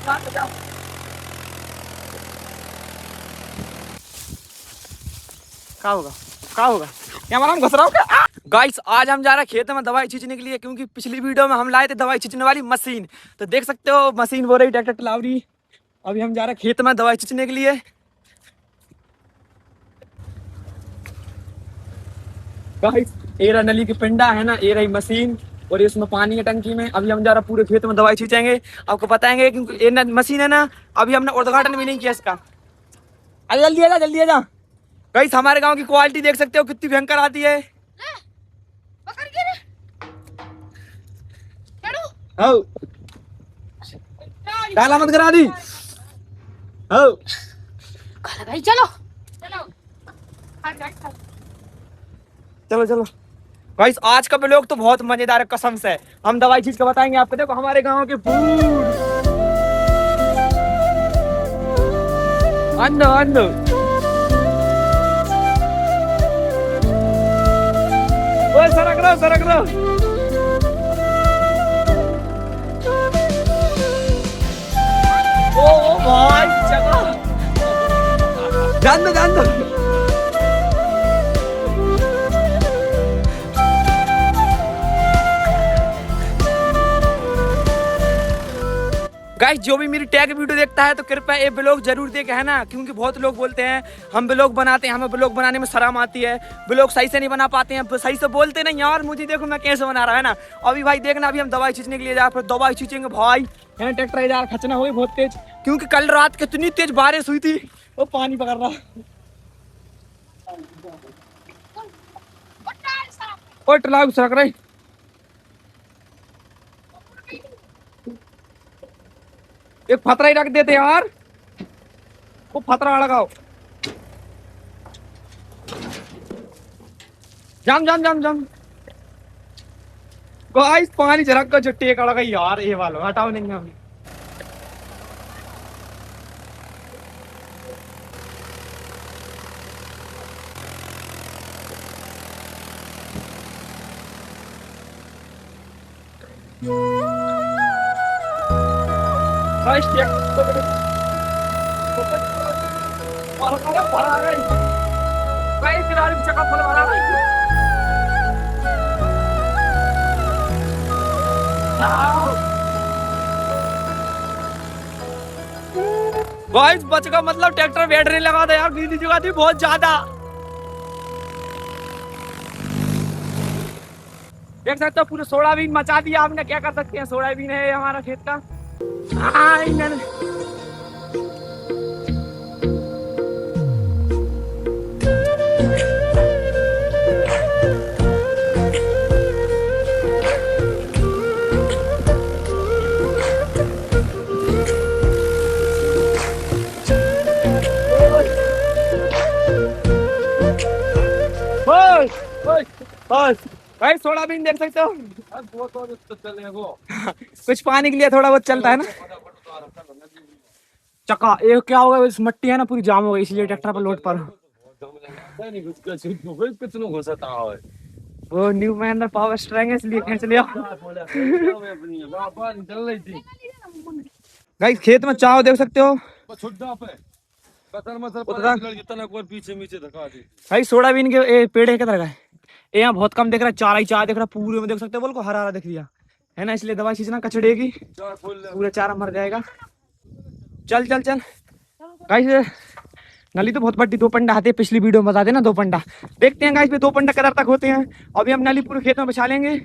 क्या होगा क्या होगा क्या हमारा हम घुस रहा हूँ गाइस। आज हम जा रहे हैं खेत में दवाई छींचने के लिए, क्योंकि पिछली वीडियो में हम लाए थे दवाई छींचने वाली मशीन। तो देख सकते हो मशीन बोल रही ट्रैक्टर चला रही। अभी हम जा रहे हैं खेत में दवाई छींचने के लिए। गाइस ये रहा नली की पिंडा है ना, ये रही मशीन और ये इसमें पानी है टंकी में। अभी हम जा रहे हैं पूरे खेत में दवाई छींचेंगे, आपको बताएंगे, क्योंकि ये मशीन है ना, अभी हमने उद्घाटन भी नहीं किया इसका। अरे जल्दी आ जा जल्दी आ जा। गाइस हमारे गांव की क्वालिटी देख सकते हो कितनी भयंकर आती है। डाला मत करा दी। भाई चलो चलो चलो गाइस, आज का व्लॉग तो बहुत मजेदार है कसम से। हम दवाई चीज का बताएंगे आपको। देखो हमारे गांव के फूल अंदो अंदो। ओए सरक रहो सरक रहो। ओ भाई जगह जान दो जान दो। गाइस जो भी मेरी टैग वीडियो देखता है तो कृपया ये ब्लॉग जरूर देखे है ना, क्योंकि बहुत लोग बोलते हैं हम ब्लॉग बनाते हैं, हमें ब्लॉग बनाने में शर्म आती है, ब्लॉग सही से नहीं बना पाते हैं, सही से बोलते नहीं यार। मुझे देखो मैं कैसे बना रहा है ना। अभी भाई देखना, अभी हम दवाई छींचने के लिए जा, फिर दवाई छींचेंगे भाई। यहाँ ट्रैक्टर जा खचना हुई बहुत तेज, क्योंकि कल रात कितनी तेज बारिश हुई थी। वो पानी पकड़ रहा और टलाव सरक रही। एक फतरा ही रख देते यार, वो फतरा लगाओ। जाम जाम जाम जाम। गाइस पानी झरक का जो टेक लगा यार, ये वाला हटाओ नहीं हम। गाइस गाइस बच का मतलब ट्रैक्टर बैटरी लगा दे यार, बिजली जगा दी बहुत ज्यादा। देख सकते हो पूरे सोयाबीन मचा दिया हमने, क्या कर सकते हैं, सोयाबीन है हमारा खेत का। भाई सोयाबीन देख सकते हो कुछ पानी के लिए थोड़ा बहुत चलता है ना। चक्का ये क्या होगा, इस मट्टी है ना पूरी जाम हो गई, इसलिए ट्रैक्टर पर लोड पर वो न्यू महिंद्रा पावर स्ट्रेंग है इसलिए खींच लिया। गाइस खेत में चाव देख सकते हो। भाई सोयाबीन के पेड़ है किधर का है, यहाँ बहुत कम दिख रहा है, चारा ही चारा दिख रहा है पूरे में। देख सकते हो बोल को हरा हरा दिख रहा है ना, इसलिए दवाई छींचना कचड़े की, पूरा चारा मर जाएगा। चल चल चल गाइस, नली तो बहुत बड़ी, 2 पंडा आते हैं, पिछली वीडियो में बता देना 2 पंडा। देखते हैं गाइस पे 2 पंडा कदर तक होते हैं। अभी हम नली पूरे खेत में बिछा लेंगे।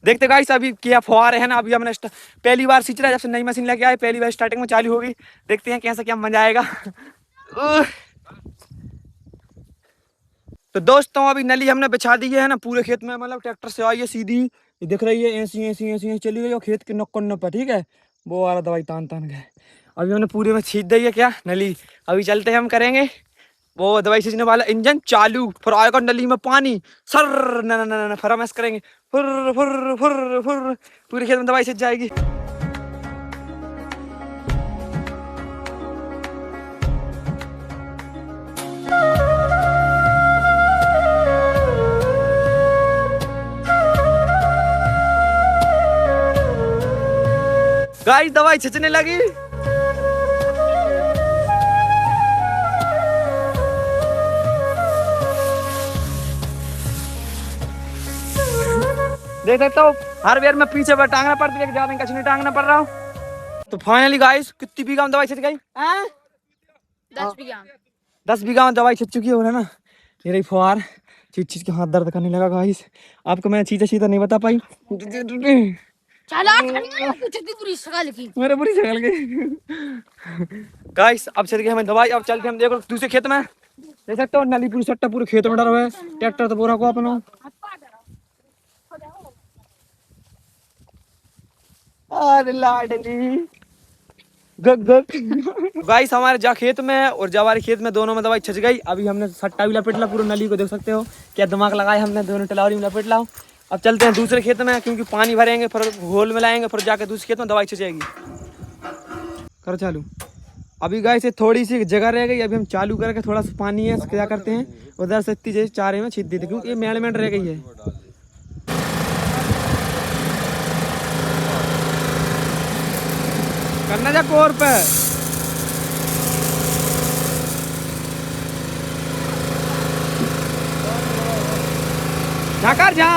देखते गाइस अभी क्या फुहारे है ना। अभी हमने पहली बार सींच रहा है, जब से नई मशीन लेके आए, पहली बार स्टार्टिंग में चालू होगी। देखते हैं कैसा क्या मजा आएगा। तो दोस्तों अभी नली हमने बिछा दी है ना पूरे खेत में, मतलब ट्रैक्टर से आई है सीधी, ये दिख रही है, ऐसी ऐसी ऐसी चली गई और खेत के नक्कों पर, ठीक है। वो वाला दवाई तान तान गए। अभी हमने पूरे में छींच दी है क्या नली। अभी चलते हैं हम करेंगे वो दवाई छींचने वाला इंजन चालू, फिर आएगा नली में पानी सर न न न न, फिर हम ऐसे करेंगे फुर फुर फुर फुर, पूरे खेत में दवाई छींच जाएगी। गाइस दवाई छिंचने लगी। देख सकते हो हर बार में पीछे पर टांगना पड़ती है, ज्यादा कछ नहीं टांगना पड़ रहा हूँ। तो फाइनली गाइस कितनी बीघा में दवाई छिंच गई? 10 बीघा। 10 बीघा में दवाई छिंच चुकी है ना। ये रही फुहार, चीज के हाथ दर्द करने लगा गाइस। आपको मैंने चीज़ नहीं बता पाई। पूरी शकल की मेरे पूरी शकल की गाइस। अब चल गए हमें दवाई, अब चलते हम देखो दूसरे खेत में। देख सकते हो नाली पूरी सट्टा पूरे खेत में डरा हुआ है। ट्रैक्टर तो बोरा को अपना अरे लाडली गाइस हमारे जा खेत में और जवारी खेत में दोनों में दवाई छच गई। अभी हमने सट्टा भी लपेट ला पूरा नली को, देख सकते हो क्या दिमाग लगाया हमने, दोनों टलावरी में लपेट लाओ। अब चलते हैं दूसरे खेत में, क्योंकि पानी भरेंगे फिर घोल मिलाएंगे, फिर जाके दूसरे खेत में दवाई छचेगी। कर चालू। अभी गाइस थोड़ी सी जगह रह गई, अभी हम चालू करके थोड़ा सा पानी है क्या करते हैं उधर से इतनी जैसे चारे में छीट देते, क्योंकि ये मेड़ रह गई है। करना जा कोर पे जाकर जा।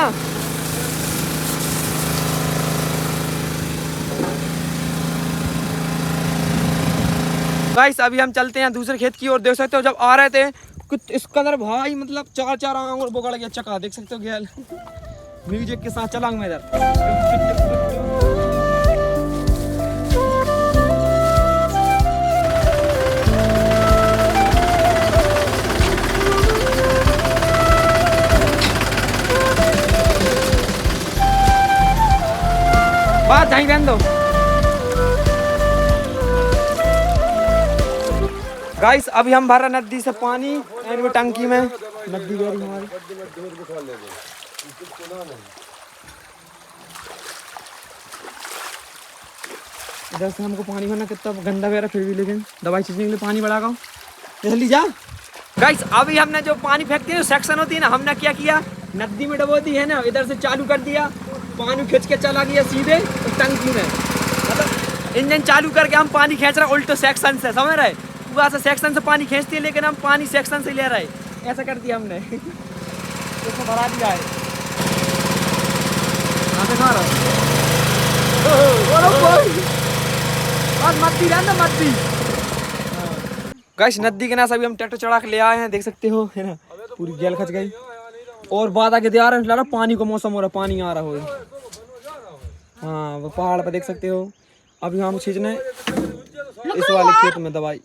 गाइस अभी हम चलते हैं दूसरे खेत की ओर। देख सकते हो जब आ रहे थे कुछ इसका अंदर भाई मतलब 4 आंगुर बोगड़ गया चका, देख सकते हो गैल म्यूजिक के साथ चलाऊंगा मैं इधर। बात जाई बहन दो। गाइस अभी हम भर रहे नदी से पानी एनवी टंकी में। नदी गई हमारी। इधर से हमको पानी भरना कितना गंदा वगैरह फिर भी, लेकिन दवाई छींचने के लिए पानी बढ़ा गाओ जल्दी जा। गाइस अभी हमने जो पानी फेंकती है सेक्शन होती है ना, हमने क्या किया नदी में डबो दी है ना, इधर से चालू कर दिया, पानी खींच के चला गया सीधे टंकी में। मतलब इंजन चालू करके हम पानी खींच रहे उल्टे सेक्शन से, समझ रहे? वहाँ से सेक्शन से पानी खींचती है, लेकिन हम पानी सेक्शन से ले रहे, ऐसा कर दिया हमने। इसको भरा दिया है। मत्ती गाइस नदी के नास अभी हम ट्रैक्टर चढ़ा के ले आए हैं, देख सकते हो है ना, पूरी गैल खच गई। और बाद आगे दे आ रहा है, पानी का मौसम हो रहा, पानी आ रहा हो। हाँ वो पहाड़ पर देख सकते हो। अभी हम छींचने इस वाले खेत में दवाई।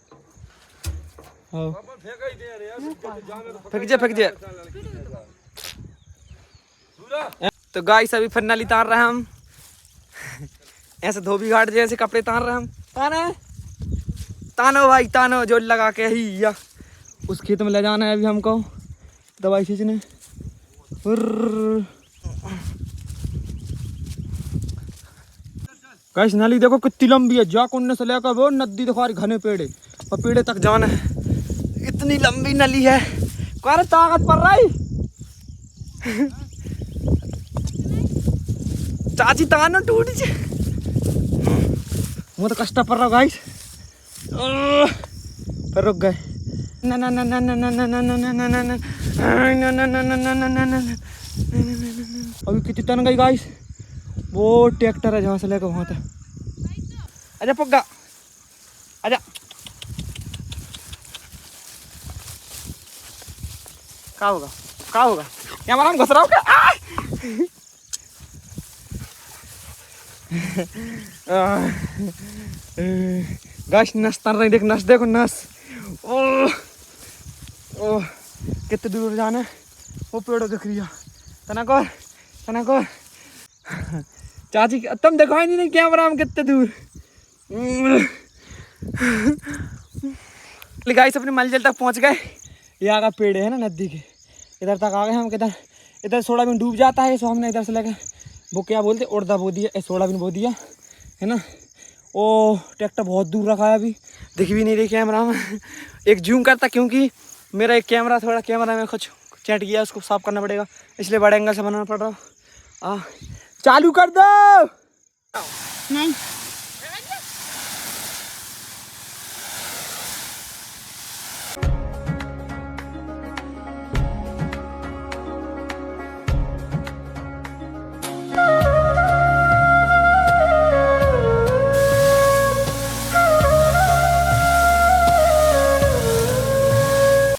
फेंक जे तो गाइस अभी फिर नली तार रहे हैं हम। ऐसे धोबी घाट जैसे कपड़े तार रहे हम। तानो भाई तानो जोड़ लगा के ही या उस खेत में ले जाना है अभी हमको दवाई छींचने। गाइस नाली देखो कितनी लंबी है, जा कुंडे से लेकर वो नदी देखो घने पेड़े और पेड़े तक जाना है, इतनी लंबी नली है। अरे ताकत पड़ रहा है चाची तानो टूट जे वो तो कष्ट पड़ रहा गाइस। फिर रुक गए। ना ना ना ना ना ना ना ना ना ना ना ना ना। अभी कितनी टन गई गाइस? वो ट्रैक्टर है जहाँ से लेकर वहाँ तक। आजा पग्गा आजा। क्या होगा क्या होगा क्या मारा हम घुस रहा हूँ गाइस नस तर रही, देख नस, देखो नस। ओह ओह कितने दूर जाना है, वो पेड़ों दिख रही है। तना को चाची तुम देखो ही नहीं कैमरा में कितने दूर। गाइस अपनी मंजिल तक पहुंच गए। ये आगे पेड़ है ना नदी के, इधर तक आ गए हम। किधर इधर सोडा भी डूब जाता है, सो हमने इधर से लेकर वो क्या बोलते उड़दा बो दिया, सोडा भी बो दिया है ना। ओ ट्रैक्टर बहुत दूर रखा है, अभी दिख भी नहीं रही कैमरा में। एक जूम करता क्योंकि मेरा एक कैमरा में कुछ चैट किया, उसको साफ करना पड़ेगा, इसलिए बड़े एंगल से बनाना पड़ रहा। चालू कर दो। नहीं